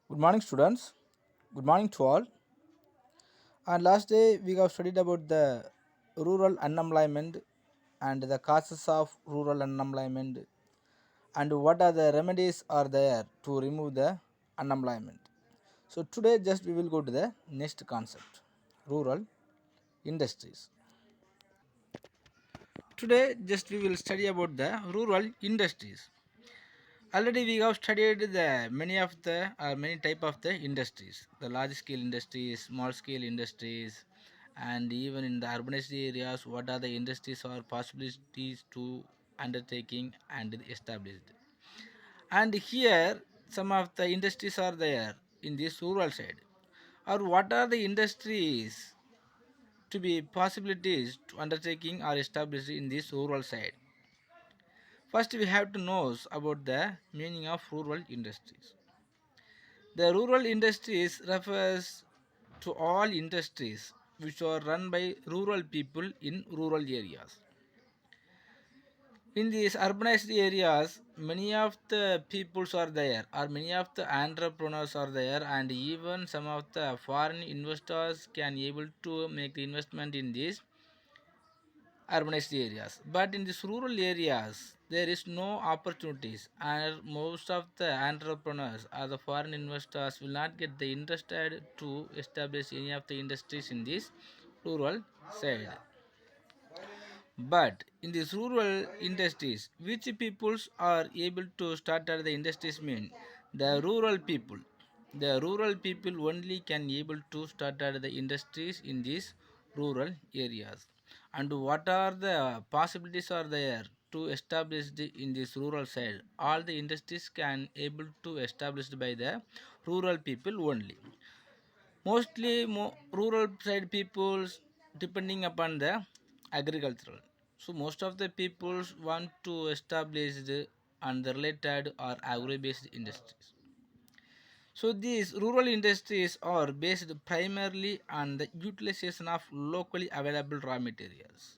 Good morning, students. Good morning to all. And last day we have studied about the rural unemployment and the causes of rural unemployment and what are the remedies are there to remove the unemployment. So today just we will go to the next concept, rural industries. Today just we will study about the rural industries. Already we have studied the many type of the industries, the large scale industries, small scale industries, and even in the urbanized areas, what are the industries or possibilities to undertaking and established. And here some of the industries are there in this rural side. Or what are the industries to be possibilities to undertaking or established in this rural side? First, we have to know about the meaning of rural industries. The rural industries refers to all industries which are run by rural people in rural areas. In these urbanized areas, many of the peoples are there, or many of the entrepreneurs are there, and even some of the foreign investors can able to make the investment in these urbanized areas. But in these rural areas, there is no opportunities, and most of the entrepreneurs or the foreign investors will not get the interested to establish any of the industries in this rural side. But in these rural industries, which peoples are able to start at the industries mean the rural people. The rural people only can able to start at the industries in these rural areas. And what are the possibilities are there to establish in this rural side? All the industries can able to established by the rural people only. Mostly rural side peoples depending upon the agricultural. So most of the peoples want to establish the and the related or agro-based industries. So these rural industries are based primarily on the utilization of locally available raw materials,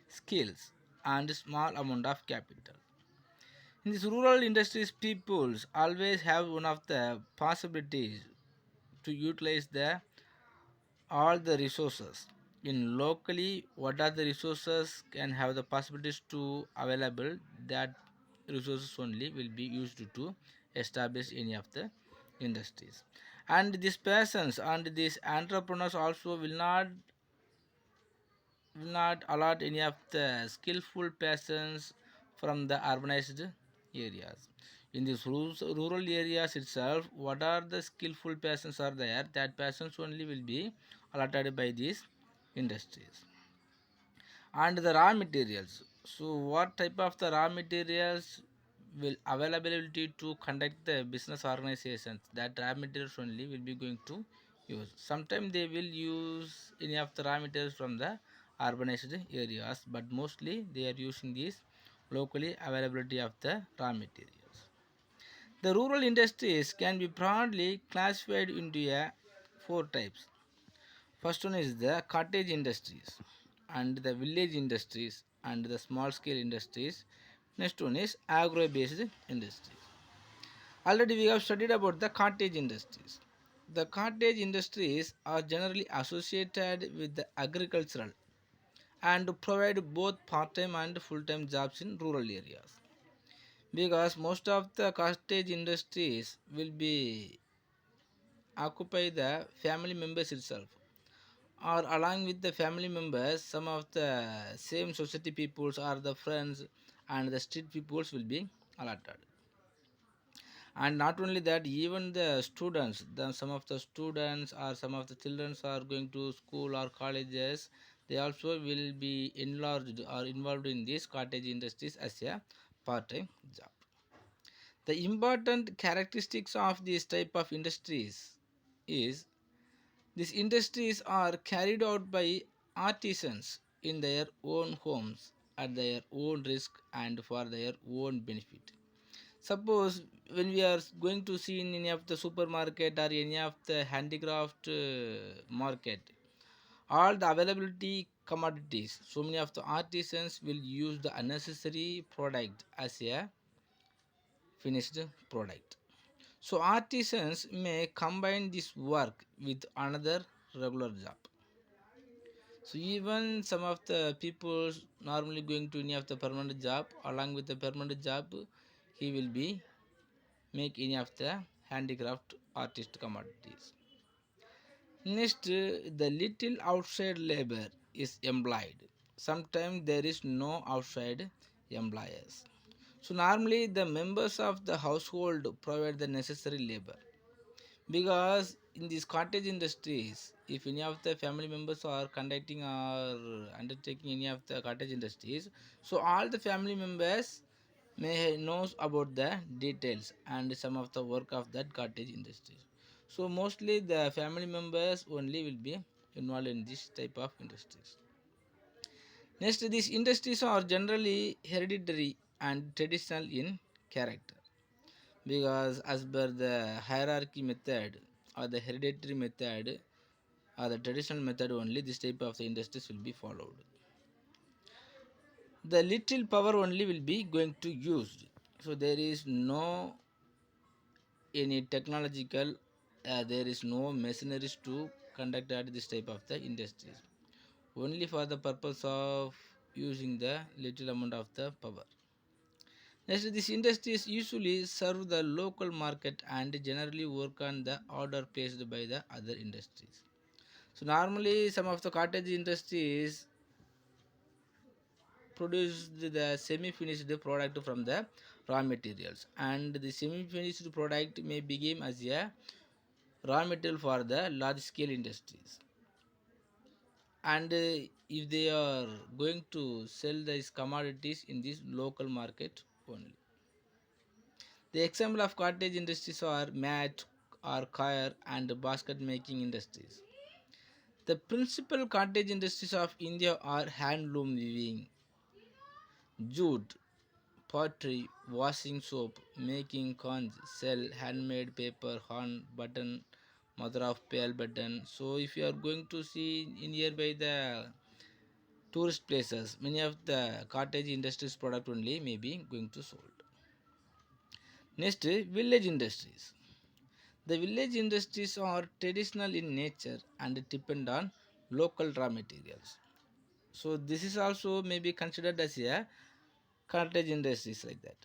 skills, and small amount of capital. In these rural industries, peoples always have one of the possibilities to utilize the all the resources in locally. What are the resources can have the possibilities to available, that resources only will be used to establish any of the industries. And these persons and these entrepreneurs also will not allot any of the skillful persons from the urbanized areas. In these rural areas itself, what are the skillful persons are there, that persons only will be allotted by these industries. And the raw materials. So what type of the raw materials will availability to conduct the business organizations, that raw materials only will be going to use. Sometimes they will use any of the raw materials from the urbanized areas, but mostly they are using these locally availability of the raw materials. The rural industries can be broadly classified into four types. First one is the cottage industries and the village industries and the small scale industries. Next one is agro based industries. Already we have studied about the cottage industries. The cottage industries are generally associated with the agricultural and provide both part-time and full-time jobs in rural areas, because most of the cottage industries will be occupy the family members itself, or along with the family members some of the same society peoples or the friends and the street peoples will be allotted. And not only that, even the students, some of the students or some of the children are going to school or colleges, they also will be enlarged or involved in these cottage industries as a part-time job. The important characteristics of this type of industries is these industries are carried out by artisans in their own homes at their own risk and for their own benefit. Suppose when we are going to see in any of the supermarket or any of the handicraft market, all the availability commodities, so many of the artisans will use the unnecessary product as a finished product. So artisans may combine this work with another regular job. So even some of the people normally going to any of the permanent job, along with the permanent job, he will be make any of the handicraft artist commodities. Next, the little outside labor is employed. Sometimes there is no outside employers. So normally the members of the household provide the necessary labor, because in these cottage industries, if any of the family members are conducting or undertaking any of the cottage industries, so all the family members may knows about the details and some of the work of that cottage industries. So mostly the family members only will be involved in this type of industries. Next, these industries are generally hereditary and traditional in character, because as per the hierarchy method or the hereditary method or the traditional method only, this type of the industries will be followed. The little power only will be going to used. So there is no any technological, there is no machineries to conduct at this type of the industries, only for the purpose of using the little amount of the power. Next, these industries usually serve the local market and generally work on the order placed by the other industries. So normally some of the cottage industries produce the semi-finished product from the raw materials, and the semi-finished product may become as a raw material for the large scale industries. And if they are going to sell these commodities in this local market only. The example of cottage industries are mat or coir and basket making industries. The principal cottage industries of India are handloom weaving, jute, pottery, washing soap, making conch, shell, handmade paper, horn, button, mother of pearl button. So if you are going to see in nearby the tourist places, many of the cottage industries product only may be going to sold. Next, village industries. The village industries are traditional in nature and depend on local raw materials. So this is also maybe considered as a cottage industries like that.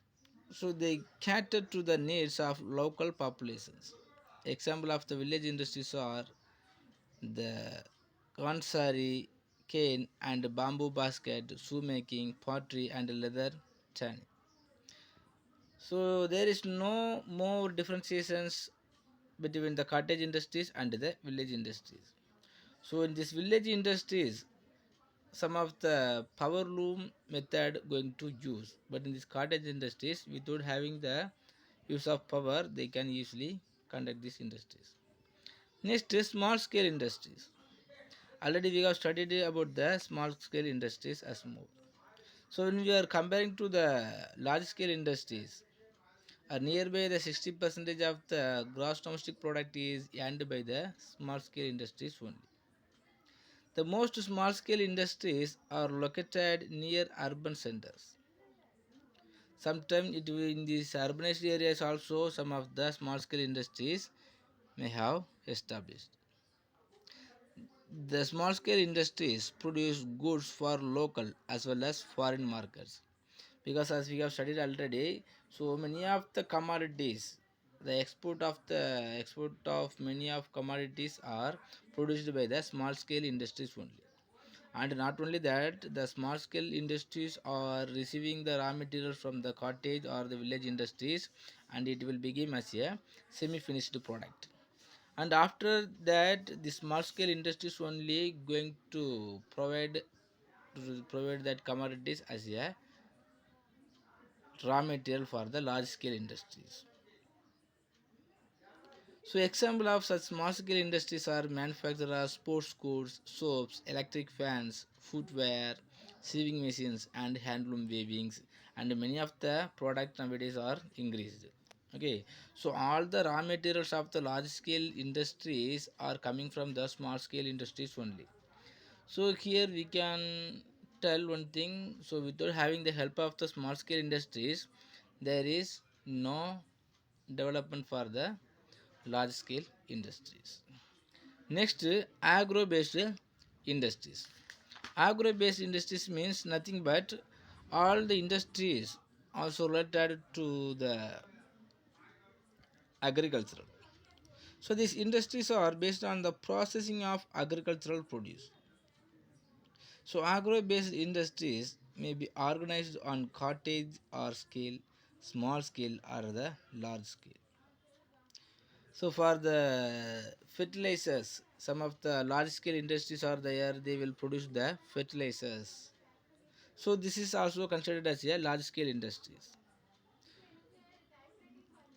So they cater to the needs of local populations. Example of the village industries are the kansari, cane and bamboo basket, shoemaking, pottery and leather tanning. So there is no more differentiations between the cottage industries and the village industries. So in this village industries, some of the power loom method going to use, but in this cottage industries, without having the use of power, they can easily conduct these industries. Next is small scale industries. Already we have studied about the small scale industries as more. So when we are comparing to the large scale industries, nearby the 60 percentage of the gross domestic product is earned by the small scale industries only. The most small scale industries are located near urban centers. Sometimes it will in these urbanized areas also some of the small scale industries may have established. The small scale industries produce goods for local as well as foreign markets, because as we have studied already, so many of the commodities, the export of many of commodities are produced by the small scale industries only. And not only that, the small scale industries are receiving the raw materials from the cottage or the village industries, and it will become as a semi finished product. And after that, the small scale industries only going to provide that commodities as a raw material for the large scale industries. So example of such small scale industries are manufacturers, sports goods, soaps, electric fans, footwear, sewing machines and handloom weavings, and many of the product nowadays are increased. Okay, so all the raw materials of the large scale industries are coming from the small scale industries only. So here we can tell one thing. So without having the help of the small scale industries, there is no development for the large scale industries. Next, agro based industries. Agro based industries means nothing but all the industries also related to the agricultural. So these industries are based on the processing of agricultural produce. So agro based industries may be organized on cottage or scale, small scale or the large scale. So for the fertilizers, some of the large scale industries are there, they will produce the fertilizers. So this is also considered as a large scale industries.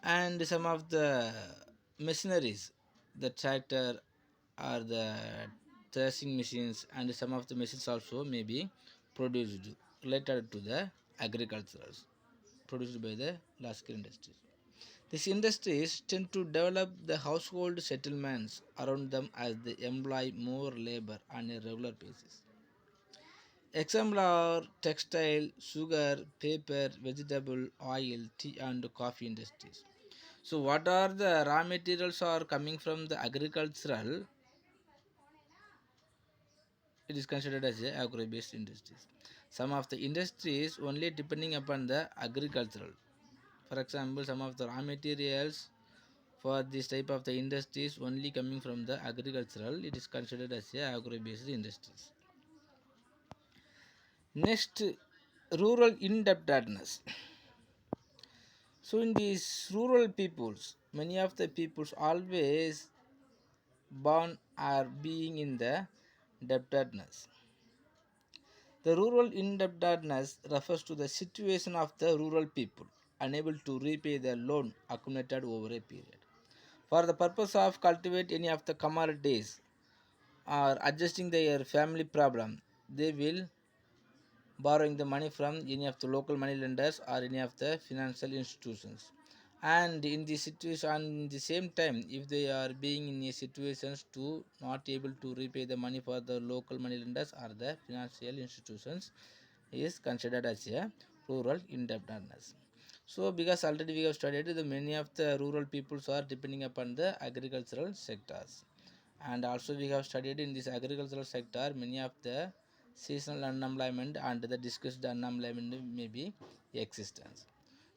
And some of the machineries, the tractor or the threshing machines and some of the machines also may be produced related to the agriculture produced by the large scale industries. These industries tend to develop the household settlements around them as they employ more labor on a regular basis. Example are textile, sugar, paper, vegetable, oil, tea and coffee industries. So what are the raw materials are coming from the agricultural, it is considered as a agro-based industries. Some of the industries only depending upon the agricultural. For example, some of the raw materials for this type of the industries only coming from the agricultural, it is considered as a agro-based industries. Next, rural indebtedness. So in these rural peoples, many of the peoples always born are being in the debtedness. The rural indebtedness refers to the situation of the rural people unable to repay their loan accumulated over a period. For the purpose of cultivate any of the commodities or adjusting their family problem, they will borrowing the money from any of the local money lenders or any of the financial institutions. And in the situation, and the same time, if they are being in a situations to not able to repay the money for the local money lenders or the financial institutions, is considered as a rural indebtedness. So because already we have studied the many of the rural peoples are depending upon the agricultural sectors, and also we have studied in this agricultural sector many of the seasonal unemployment and the discussed unemployment may be existence.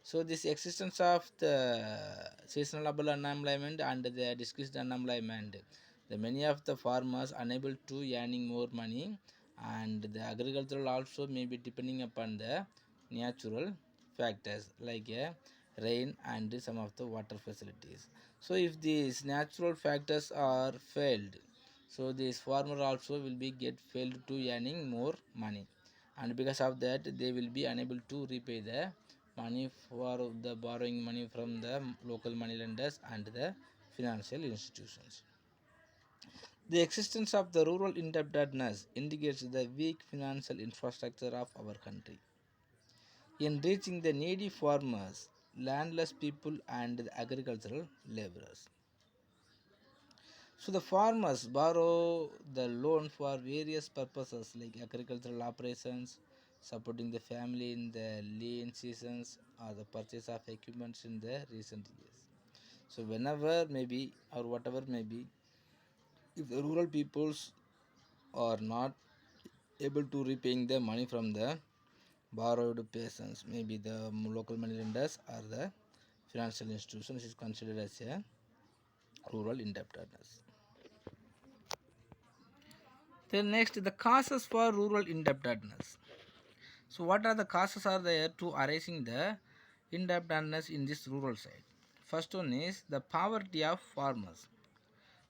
So this existence of the seasonal unemployment and the discussed unemployment, the many of the farmers unable to earning more money, and the agricultural also may be depending upon the natural factors like rain and some of the water facilities. So if these natural factors are failed, so this farmer also will be get failed to earning more money, and because of that they will be unable to repay the money for the borrowing money from the local money lenders and the financial institutions. The existence of the rural indebtedness indicates the weak financial infrastructure of our country in reaching the needy farmers, landless people, and the agricultural laborers. So the farmers borrow the loan for various purposes like agricultural operations, supporting the family in the lean seasons, or the purchase of equipments in the recent years. So whenever maybe or whatever may be, if the rural peoples are not able to repaying the money from the borrowed persons, maybe the local money lenders or the financial institutions, is considered as a rural indebtedness. Then next, the causes for rural indebtedness. So what are the causes are there to arising the indebtedness in this rural side? First one is the poverty of farmers.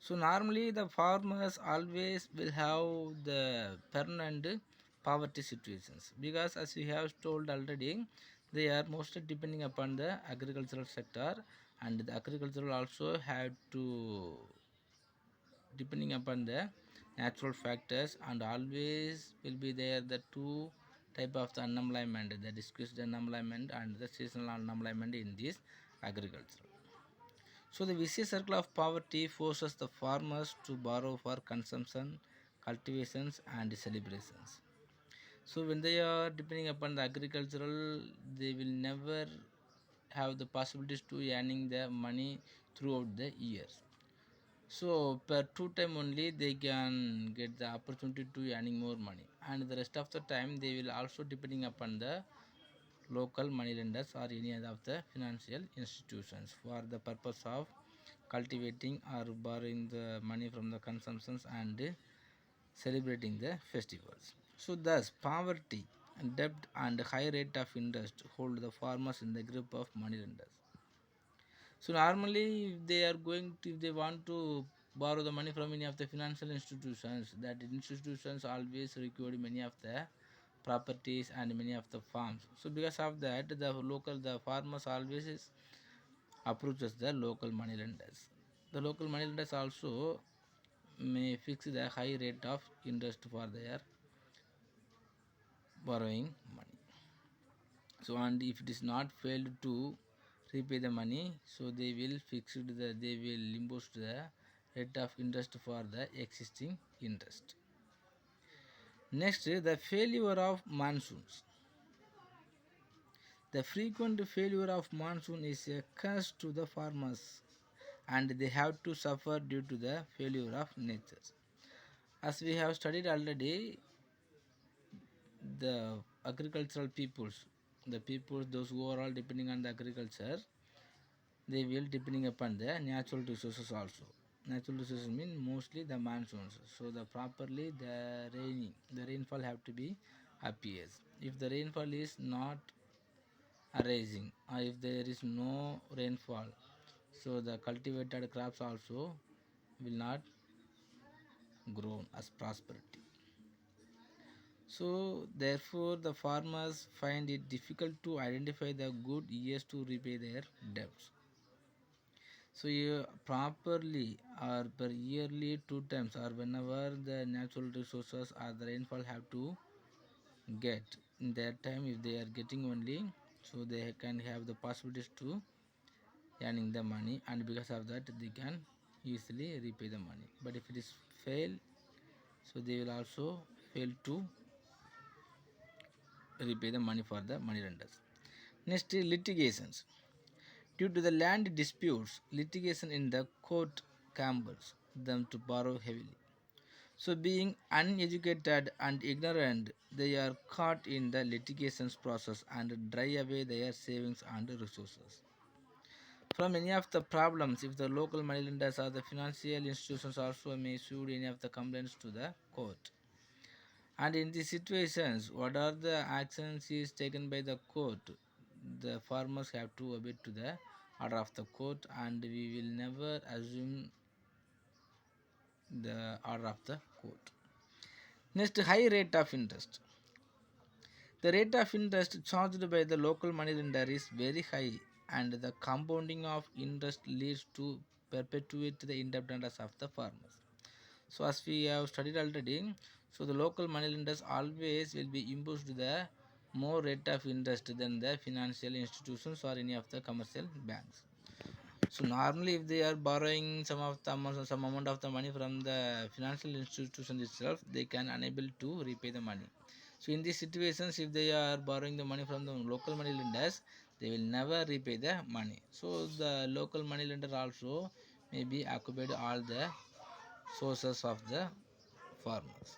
So normally the farmers always will have the permanent poverty situations because as we have told already, they are mostly depending upon the agricultural sector, and the agricultural also have to depending upon the natural factors, and always will be there the two type of the unemployment, the discussed unemployment and the seasonal unemployment in this agriculture. So the vicious circle of poverty forces the farmers to borrow for consumption, cultivations and celebrations. So when they are depending upon the agricultural, they will never have the possibilities to earning the money throughout the years. So per two time only they can get the opportunity to earning more money, and the rest of the time they will also depending upon the local money lenders or any other of the financial institutions for the purpose of cultivating or borrowing the money from the consumptions and celebrating the festivals. So thus poverty, debt and high rate of interest hold the farmers in the grip of money lenders. So normally, if they are going to, if they want to borrow the money from any of the financial institutions, that institutions always require many of the properties and many of the farms. So because of that, the farmers always approaches the local money lenders. The local money lenders also may fix the high rate of interest for their borrowing money. So and if it is not failed to repay the money, so they will impose the rate of interest for the existing interest. Next, the failure of monsoons. The frequent failure of monsoon is a curse to the farmers, and they have to suffer due to the failure of nature. As we have studied already, the agricultural peoples, the peoples those who are all depending on the agriculture, they will depending upon the natural resources also. Natural resources mean mostly the monsoons. So the properly the rainfall have to be appears. If the rainfall is not arising or if there is no rainfall, so the cultivated crops also will not grow as prosperity. So therefore the farmers find it difficult to identify the good years to repay their debts. So you properly or per yearly two times or whenever the natural resources or the rainfall have to get in that time, if they are getting only, so they can have the possibilities to earning the money, and because of that they can easily repay the money. But if it is fail, so they will also fail to repay the money for the money lenders. Next is litigations. Due to the land disputes, litigation in the court compels them to borrow heavily. So, being uneducated and ignorant, they are caught in the litigations process and dry away their savings and resources. From any of the problems, if the local money lenders or the financial institutions also may sue any of the complaints to the court. And in these situations, what are the actions is taken by the court? The farmers have to obey to the order of the court, and we will never assume the order of the court. Next, high rate of interest. The rate of interest charged by the local money lender is very high, and the compounding of interest leads to perpetuate the indebtedness of the farmers. So as we have studied already, so the local money lenders always will be imposed the more rate of interest than the financial institutions or any of the commercial banks. So normally, if they are borrowing some amount of the money from the financial institution itself, they can unable to repay the money. So in these situations, if they are borrowing the money from the local money lenders, they will never repay the money. So the local money lender also may be occupied all the sources of the farmers.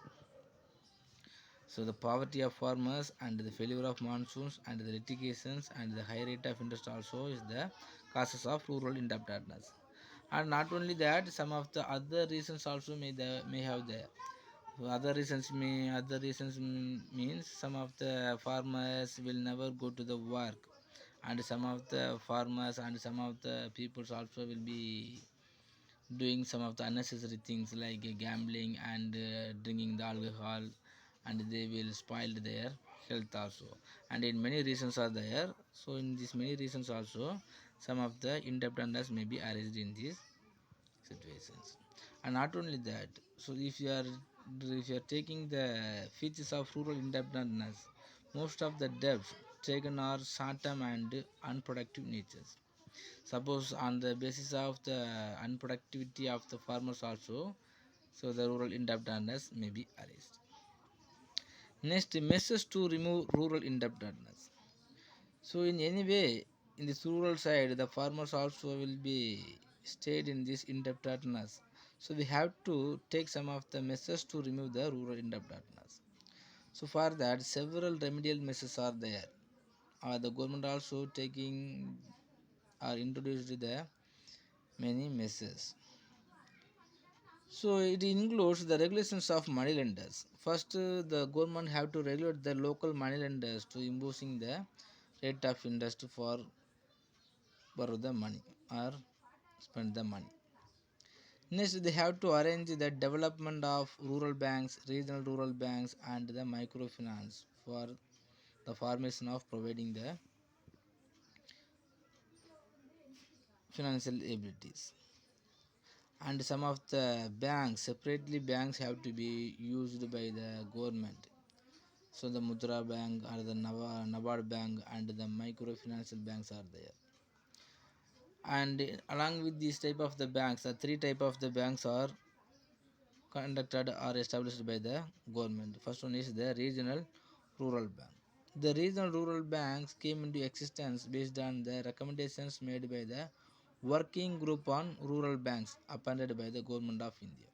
So the poverty of farmers and the failure of monsoons and the litigations and the high rate of interest also is the causes of rural indebtedness. And not only that, some of the other reasons also may have there. Other reasons means some of the farmers will never go to the work, and some of the farmers and some of the peoples also will be doing some of the unnecessary things like gambling and drinking the alcohol, and they will spoil their health also. And in many reasons are there. So in these many reasons also, some of the indebtedness may be arranged in these situations. And not only that, so if you are taking the features of rural indebtedness, most of the debts taken are short term and unproductive natures. Suppose on the basis of the unproductivity of the farmers also, so the rural indebtedness may be arranged. Next, measures to remove rural indebtedness. So in any way, in this rural side, the farmers also will be stayed in this indebtedness. So we have to take some of the measures to remove the rural indebtedness. So for that, several remedial measures are there. The government also taking or introduced the many measures. So it includes the regulations of money lenders. First, the government have to regulate the local money lenders to imposing the rate of interest for borrow the money or spend the money. Next, they have to arrange the development of rural banks, regional rural banks, and the microfinance for the formation of providing the financial abilities. And some of the banks, separately banks have to be used by the government. So the Mudra Bank or the Nabad Bank and the microfinancial banks are there. And along with these type of the banks, the three type of the banks are conducted or established by the government. First one is the regional rural bank. The regional rural banks came into existence based on the recommendations made by the working group on rural banks appointed by the government of India.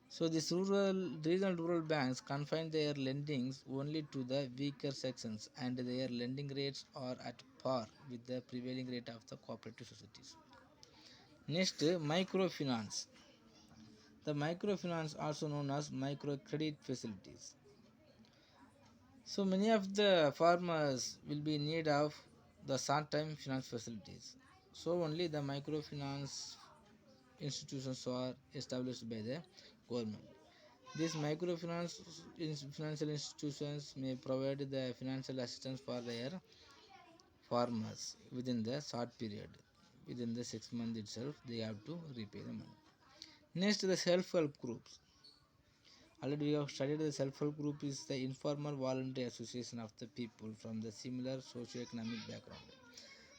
So these regional rural banks confine their lendings only to the weaker sections, and their lending rates are at par with the prevailing rate of the cooperative societies. Next, microfinance. The microfinance, also known as microcredit facilities. So many of the farmers will be in need of the short-term finance facilities. So only the microfinance institutions are established by the government. These microfinance financial institutions may provide the financial assistance for their farmers within the short period. Within the 6 months itself, they have to repay the money. Next, the self-help groups. Already we have studied the self-help group is the informal voluntary association of the people from the similar socio-economic background.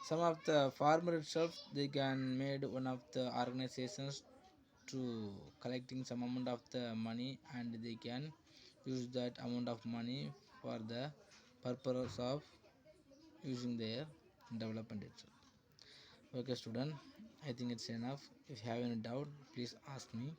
Some of the farmer itself they can made one of the organizations to collecting some amount of the money, and they can use that amount of money for the purpose of using their development itself. Okay student, I think it's enough. If you have any doubt, please ask me.